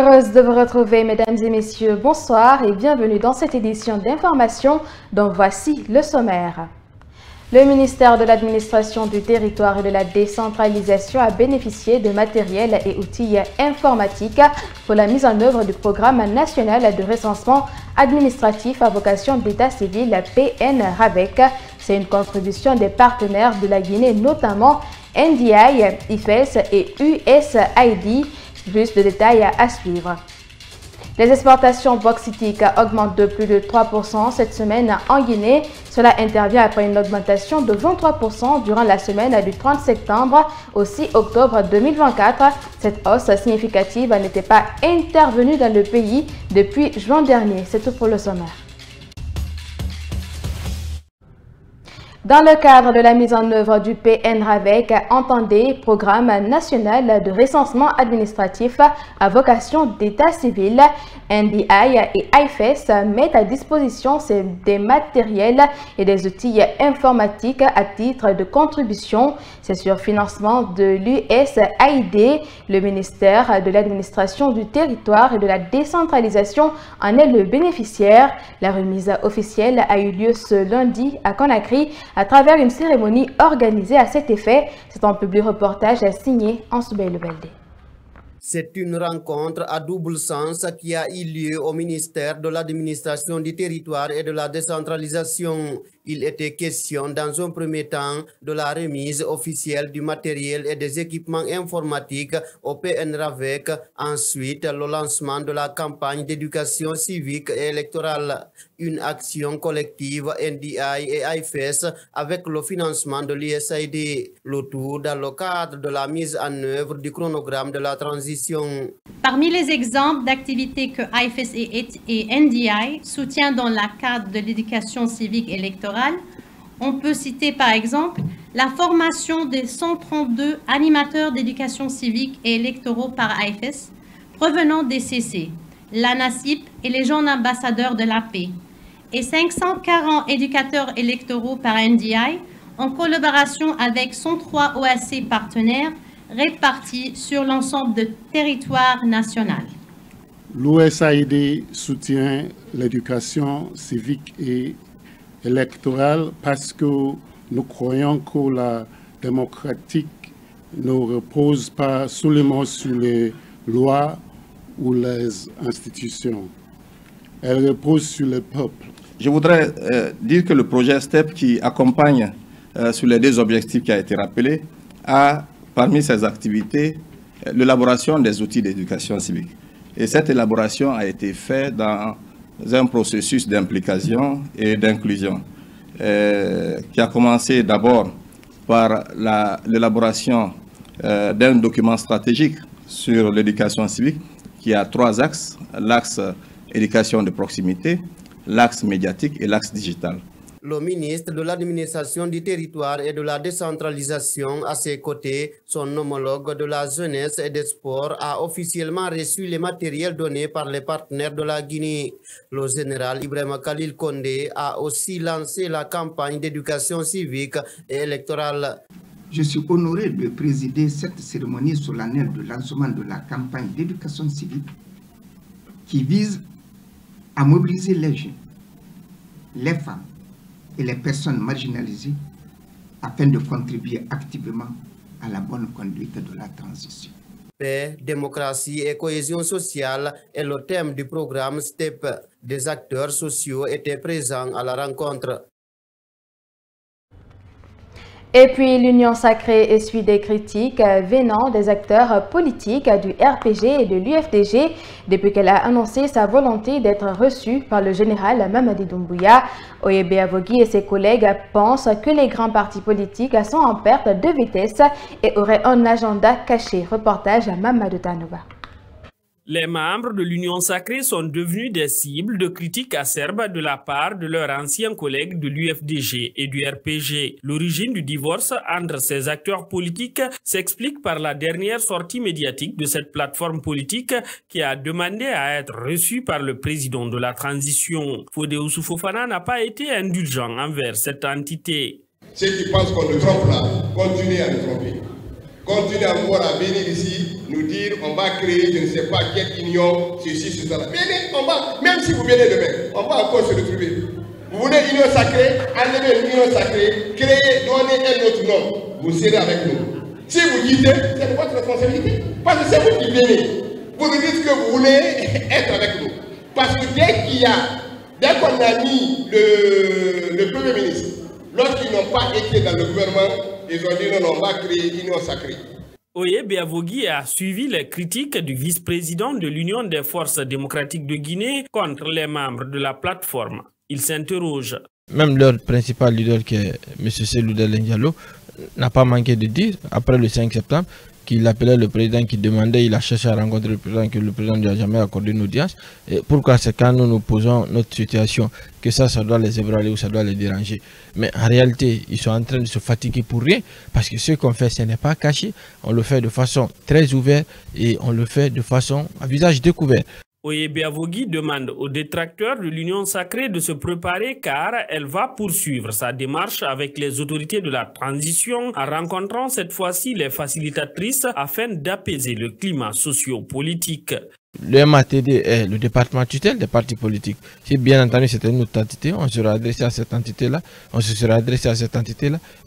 Heureuse de vous retrouver, mesdames et messieurs. Bonsoir et bienvenue dans cette édition d'information dont voici le sommaire. Le ministère de l'Administration du Territoire et de la Décentralisation a bénéficié de matériel et outils informatiques pour la mise en œuvre du programme national de recensement administratif à vocation d'état civil PN-RAVEC. C'est une contribution des partenaires de la Guinée, notamment NDI, IFES et USAID. Plus de détails à suivre. Les exportations bauxitiques augmentent de plus de 3% cette semaine en Guinée. Cela intervient après une augmentation de 23% durant la semaine du 30 septembre au 6 octobre 2024. Cette hausse significative n'était pas intervenue dans le pays depuis juin dernier. C'est tout pour le sommaire. Dans le cadre de la mise en œuvre du PN-RAVEC, entendez Programme national de recensement administratif à vocation d'état civil, NDI et IFES mettent à disposition des matériels et des outils informatiques à titre de contribution. C'est sur financement de l'USAID. Le ministère de l'Administration du Territoire et de la Décentralisation en est le bénéficiaire. La remise officielle a eu lieu ce lundi à Conakry à travers une cérémonie organisée à cet effet. C'est un public reportage signé Ansubé Lebelde. C'est une rencontre à double sens qui a eu lieu au ministère de l'Administration du Territoire et de la Décentralisation. Il était question dans un premier temps de la remise officielle du matériel et des équipements informatiques au PN-RAVEC. Ensuite, le lancement de la campagne d'éducation civique et électorale. Une action collective NDI et IFES avec le financement de l'USAID. Le tout dans le cadre de la mise en œuvre du chronogramme de la transition. Parmi les exemples d'activités que IFES et NDI soutiennent dans le cadre de l'éducation civique électorale, on peut citer par exemple la formation des 132 animateurs d'éducation civique et électoraux par IFES provenant des CC, l'ANACIP et les jeunes ambassadeurs de la paix, et 540 éducateurs électoraux par NDI en collaboration avec 103 OAC partenaires répartis sur l'ensemble du territoire national. L'USAID soutient l'éducation civique et électorale parce que nous croyons que la démocratie ne repose pas seulement sur les lois ou les institutions. Elle repose sur le peuple. Je voudrais dire que le projet STEP qui accompagne sur les deux objectifs qui a été rappelé a parmi ses activités l'élaboration des outils d'éducation civique. Et cette élaboration a été faite dans un processus d'implication et d'inclusion qui a commencé d'abord par l'élaboration d'un document stratégique sur l'éducation civique qui a trois axes, l'axe éducation de proximité, l'axe médiatique et l'axe digital. Le ministre de l'Administration du Territoire et de la Décentralisation, à ses côtés, son homologue de la jeunesse et des sports, a officiellement reçu les matériels donnés par les partenaires de la Guinée. Le général Ibrahima Khalil Condé a aussi lancé la campagne d'éducation civique et électorale. Je suis honoré de présider cette cérémonie solennelle de lancement de la campagne d'éducation civique qui vise à mobiliser les jeunes, les femmes et les personnes marginalisées afin de contribuer activement à la bonne conduite de la transition. Paix, démocratie et cohésion sociale est le thème du programme STEP. Des acteurs sociaux étaient présents à la rencontre. Et puis l'Union sacrée essuie des critiques venant des acteurs politiques du RPG et de l'UFDG depuis qu'elle a annoncé sa volonté d'être reçue par le général Mamadi Doumbouya. Oyebe Avogui et ses collègues pensent que les grands partis politiques sont en perte de vitesse et auraient un agenda caché. Reportage à Mamadou Tanouba. Les membres de l'Union sacrée sont devenus des cibles de critiques acerbes de la part de leurs anciens collègues de l'UFDG et du RPG. L'origine du divorce entre ces acteurs politiques s'explique par la dernière sortie médiatique de cette plateforme politique qui a demandé à être reçue par le président de la transition. Fodé Oussoufou-Fofana n'a pas été indulgent envers cette entité. Ceux qui pensent qu'on le trompe là, continuent à le tromper. continue encore à venir ici, nous dire on va créer je ne sais pas quelle union, ceci, cela. Même si vous venez demain, on va encore se retrouver. Vous voulez une union sacrée, enlevez une union sacrée, créez, donnez un autre nom. Vous serez avec nous. Si vous dites, c'est de votre responsabilité. Parce que c'est vous qui venez. Vous nous dites que vous voulez être avec nous. Parce que dès qu'on a mis le Premier ministre, lorsqu'ils n'ont pas été dans le gouvernement, ils ont dit non, on va créer une union sacrée. Oye Beavogui a suivi les critiques du vice-président de l'Union des forces démocratiques de Guinée contre les membres de la plateforme. Il s'interroge. Même leur principal leader, qui est M. Selou Dalein Diallo, n'a pas manqué de dire, après le 5 septembre, qu'il appelait le président, qui demandait, il a cherché à rencontrer le président, que le président n'a jamais accordé une audience. Et pourquoi c'est quand nous nous posons notre situation que ça doit les ébranler ou ça doit les déranger. Mais en réalité, ils sont en train de se fatiguer pour rien, parce que ce qu'on fait, ce n'est pas caché. On le fait de façon très ouverte et on le fait de façon à visage découvert. Oye Beavogui demande aux détracteurs de l'Union sacrée de se préparer car elle va poursuivre sa démarche avec les autorités de la transition en rencontrant cette fois-ci les facilitatrices afin d'apaiser le climat socio-politique. Le MATD est le département tutelle des partis politiques. Si bien entendu c'était une autre entité, on sera adressé à cette entité-là,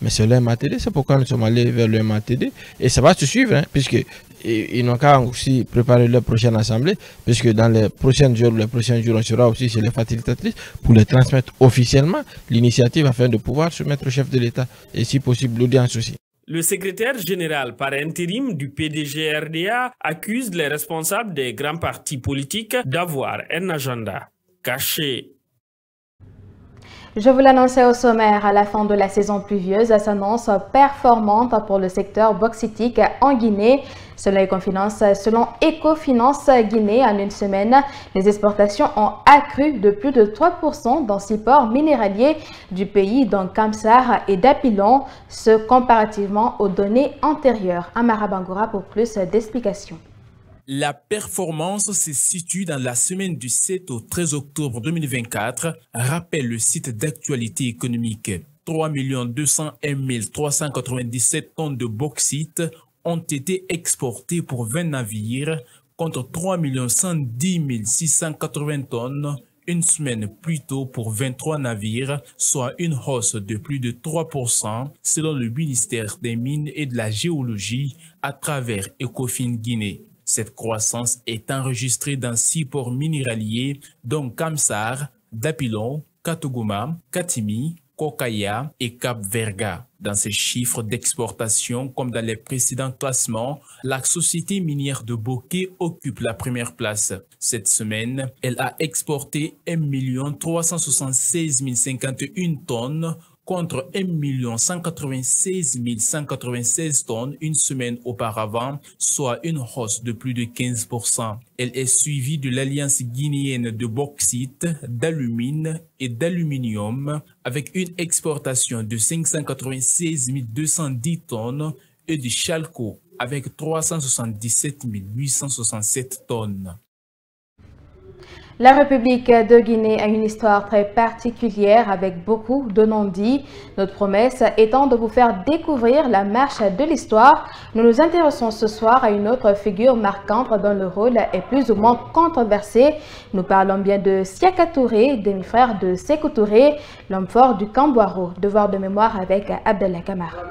mais c'est le MATD, c'est pourquoi nous sommes allés vers le MATD et ça va se suivre, hein, puisque ils n'ont qu'à aussi préparer leur prochaine assemblée, puisque dans les prochains jours, on sera aussi chez les facilitatrices pour les transmettre officiellement l'initiative afin de pouvoir se mettre au chef de l'État et si possible l'audience aussi. Le secrétaire général par intérim du PDG-RDA accuse les responsables des grands partis politiques d'avoir un agenda caché. Je vous l'annonçais au sommaire, à la fin de la saison pluvieuse s'annonce performante pour le secteur bauxitique en Guinée. Selon Ecofinance Guinée, en une semaine, les exportations ont accru de plus de 3% dans 6 ports minéraliers du pays, dont Kamsar et Dapilon, ce comparativement aux données antérieures. Amara Bangoura pour plus d'explications. La performance se situe dans la semaine du 7 au 13 octobre 2024, rappelle le site d'actualité économique. 3 201 397 tonnes de bauxite ont été exportées pour 20 navires contre 3 110 680 tonnes une semaine plus tôt pour 23 navires, soit une hausse de plus de 3% selon le ministère des Mines et de la Géologie à travers Ecofin Guinée. Cette croissance est enregistrée dans 6 ports minéraliers, dont Kamsar, Dapilon, Katogouma, Katimi, Kokaya et Cap-Verga. Dans ces chiffres d'exportation, comme dans les précédents classements, la société minière de Bokeh occupe la première place. Cette semaine, elle a exporté 1 376 051 tonnes, contre 1 196 196 tonnes une semaine auparavant, soit une hausse de plus de 15%. Elle est suivie de l'Alliance guinéenne de bauxite, d'alumine et d'aluminium, avec une exportation de 596 210 tonnes, et du Chalco, avec 377 867 tonnes. La République de Guinée a une histoire très particulière avec beaucoup de non-dits. Notre promesse étant de vous faire découvrir la marche de l'histoire, nous nous intéressons ce soir à une autre figure marquante dont le rôle est plus ou moins controversé. Nous parlons bien de Siaka Touré, demi-frère de Sékou Touré, l'homme fort du Kambouaro. Devoir de mémoire avec Abdallah Kamara.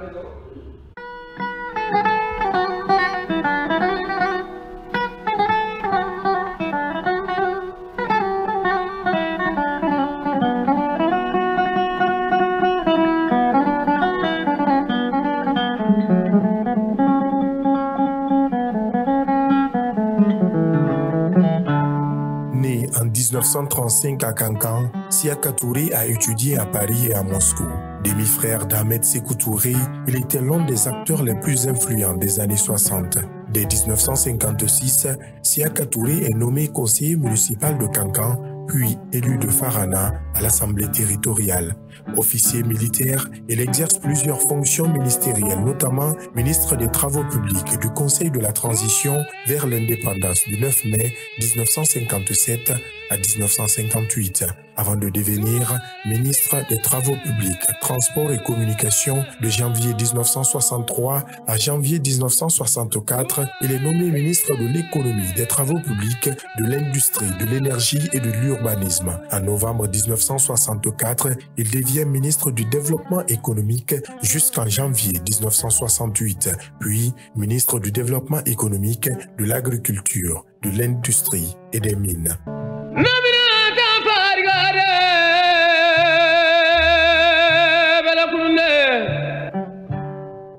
En 1935 à Kankan, Siaka Touré a étudié à Paris et à Moscou. Demi-frère d'Ahmed Sékou Touré, il était l'un des acteurs les plus influents des années 60. Dès 1956, Siaka Touré est nommé conseiller municipal de Kankan, puis élu de Farana à l'Assemblée territoriale. Officier militaire, il exerce plusieurs fonctions ministérielles, notamment ministre des Travaux publics et du Conseil de la transition vers l'indépendance du 9 mai 1957 à 1958, avant de devenir ministre des Travaux publics, Transport et Communications de janvier 1963 à janvier 1964. Il est nommé ministre de l'Économie, des Travaux publics, de l'Industrie, de l'Énergie et de l'Urbanisme. En novembre 1964, il devient ministre du Développement économique jusqu'en janvier 1968, puis ministre du Développement économique, de l'Agriculture, de l'Industrie et des Mines.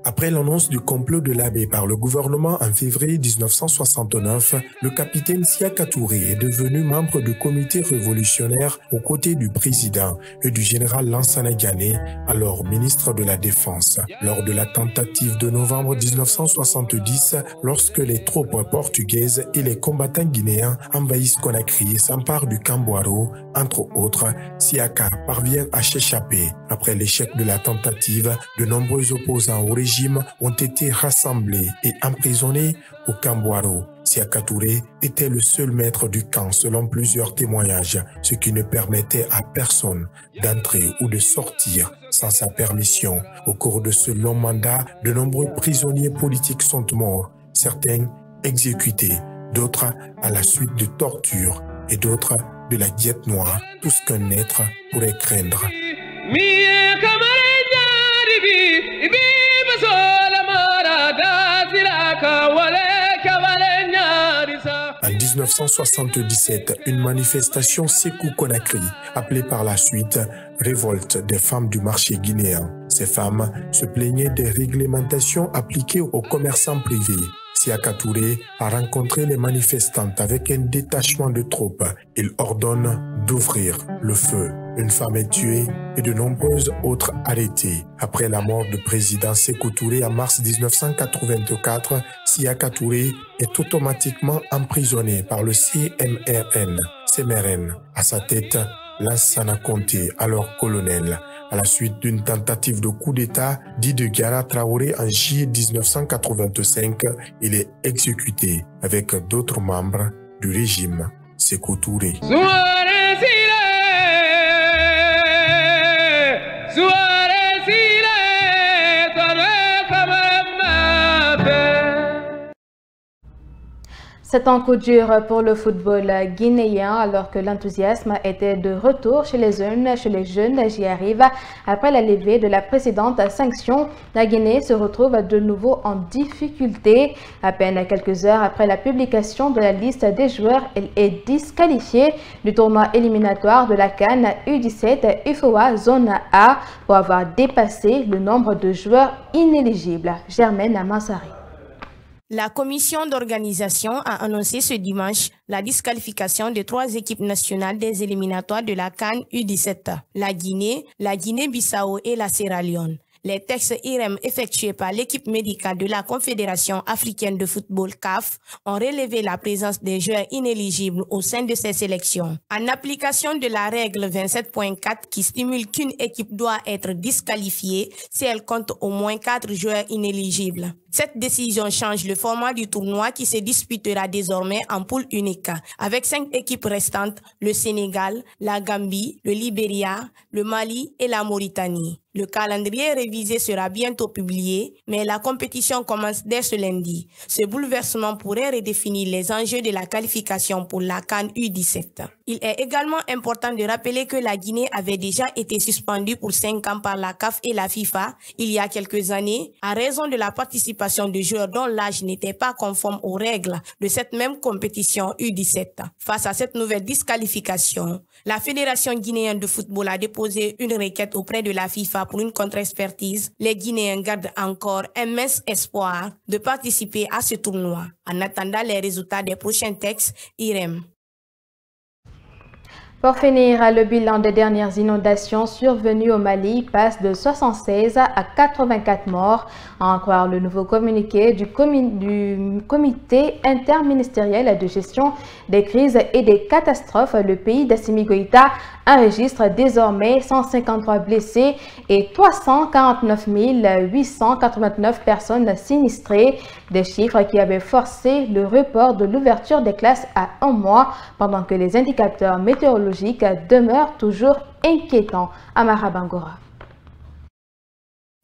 Après l'annonce du complot de l'Abbé par le gouvernement en février 1969, le capitaine Siaka Touré est devenu membre du comité révolutionnaire aux côtés du président et du général Lansana Gyané, alors ministre de la Défense. Lors de la tentative de novembre 1970, lorsque les troupes portugaises et les combattants guinéens envahissent Conakry et s'emparent du Kambouaro, entre autres, Siaka parvient à s'échapper. Après l'échec de la tentative, de nombreux opposants au régime ont été rassemblés et emprisonnés au Kambouaro. Siaka Touré était le seul maître du camp selon plusieurs témoignages, ce qui ne permettait à personne d'entrer ou de sortir sans sa permission. Au cours de ce long mandat, de nombreux prisonniers politiques sont morts, certains exécutés, d'autres à la suite de tortures et d'autres de la diète noire, tout ce qu'un être pourrait craindre. En 1977, une manifestation Sékou Conakry, appelée par la suite Révolte des femmes du marché guinéen. Ces femmes se plaignaient des réglementations appliquées aux commerçants privés. Siaka Touré a rencontré les manifestantes avec un détachement de troupes. Il ordonne d'ouvrir le feu. Une femme est tuée et de nombreuses autres arrêtées. Après la mort du président Sékou Touré en mars 1984, Siaka Touré est automatiquement emprisonné par le CMRN. À sa tête, Lansana Conté, alors colonel. À la suite d'une tentative de coup d'État dit de Gara Traoré en juillet 1985, il est exécuté avec d'autres membres du régime Sékou Touré. C'est un coup dur pour le football guinéen alors que l'enthousiasme était de retour chez les jeunes. J'y arrive. Après la levée de la précédente sanction, la Guinée se retrouve de nouveau en difficulté. À peine quelques heures après la publication de la liste des joueurs, elle est disqualifiée du tournoi éliminatoire de la CAN U17 UFOA Zone A pour avoir dépassé le nombre de joueurs inéligibles. Germaine Amassari. La commission d'organisation a annoncé ce dimanche la disqualification de 3 équipes nationales des éliminatoires de la CAN U17, la Guinée-Bissau et la Sierra Leone. Les tests IREM effectués par l'équipe médicale de la Confédération africaine de football CAF ont relevé la présence des joueurs inéligibles au sein de ces sélections. En application de la règle 27.4 qui stimule qu'une équipe doit être disqualifiée si elle compte au moins 4 joueurs inéligibles. Cette décision change le format du tournoi qui se disputera désormais en poule unique, avec 5 équipes restantes, le Sénégal, la Gambie, le Libéria, le Mali et la Mauritanie. Le calendrier révisé sera bientôt publié, mais la compétition commence dès ce lundi. Ce bouleversement pourrait redéfinir les enjeux de la qualification pour la CAN U17. Il est également important de rappeler que la Guinée avait déjà été suspendue pour 5 ans par la CAF et la FIFA il y a quelques années, à raison de la participation de joueurs dont l'âge n'était pas conforme aux règles de cette même compétition U17. Face à cette nouvelle disqualification, la Fédération guinéenne de football a déposé une requête auprès de la FIFA pour une contre-expertise. Les Guinéens gardent encore un mince espoir de participer à ce tournoi, en attendant les résultats des prochains textes IREM. Pour finir, le bilan des dernières inondations survenues au Mali passe de 76 à 84 morts, à en croire le nouveau communiqué du comité interministériel de gestion des crises et des catastrophes. Le pays d'Assimi Goïta enregistre désormais 153 blessés et 349 889 personnes sinistrées, des chiffres qui avaient forcé le report de l'ouverture des classes à un mois, pendant que les indicateurs météorologiques demeure toujours inquiétant. Amara Bangora.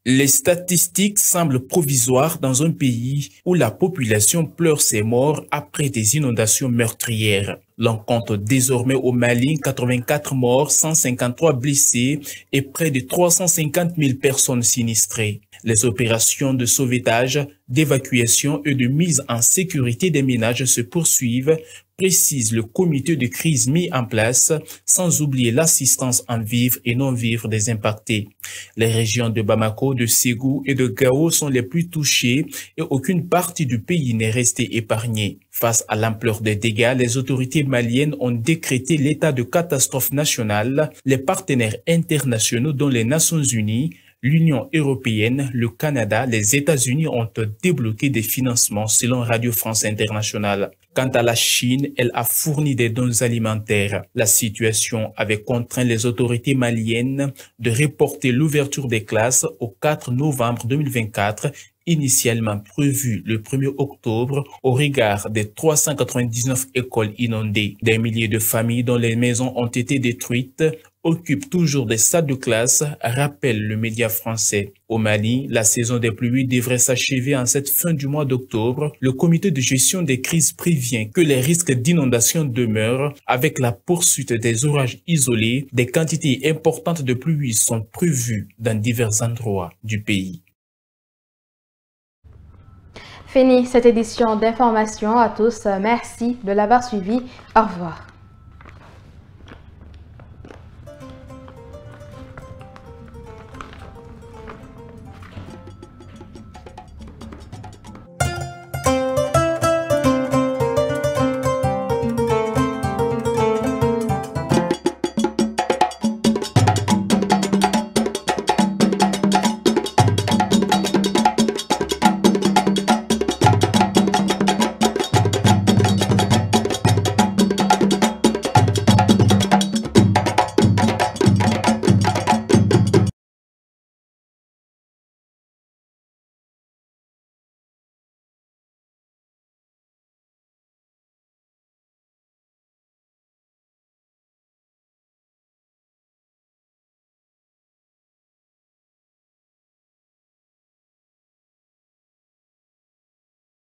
Les statistiques semblent provisoires dans un pays où la population pleure ses morts après des inondations meurtrières. L'on compte désormais au Mali 84 morts, 153 blessés et près de 350 000 personnes sinistrées. Les opérations de sauvetage, d'évacuation et de mise en sécurité des ménages se poursuivent, précise le comité de crise mis en place, sans oublier l'assistance en vivres et non-vivres des impactés. Les régions de Bamako, de Ségou et de Gao sont les plus touchées et aucune partie du pays n'est restée épargnée. Face à l'ampleur des dégâts, les autorités maliennes ont décrété l'état de catastrophe nationale. Les partenaires internationaux dont les Nations Unies, l'Union européenne, le Canada, les États-Unis ont débloqué des financements selon Radio France Internationale. Quant à la Chine, elle a fourni des dons alimentaires. La situation avait contraint les autorités maliennes de reporter l'ouverture des classes au 4 novembre 2024, initialement prévu le 1er octobre, au regard des 399 écoles inondées. Des milliers de familles dont les maisons ont été détruites occupent toujours des salles de classe, rappelle le média français. Au Mali, la saison des pluies devrait s'achever en cette fin du mois d'octobre. Le comité de gestion des crises prévient que les risques d'inondation demeurent avec la poursuite des orages isolés. Des quantités importantes de pluie sont prévues dans divers endroits du pays. Fini cette édition d'information à tous. Merci de l'avoir suivi. Au revoir.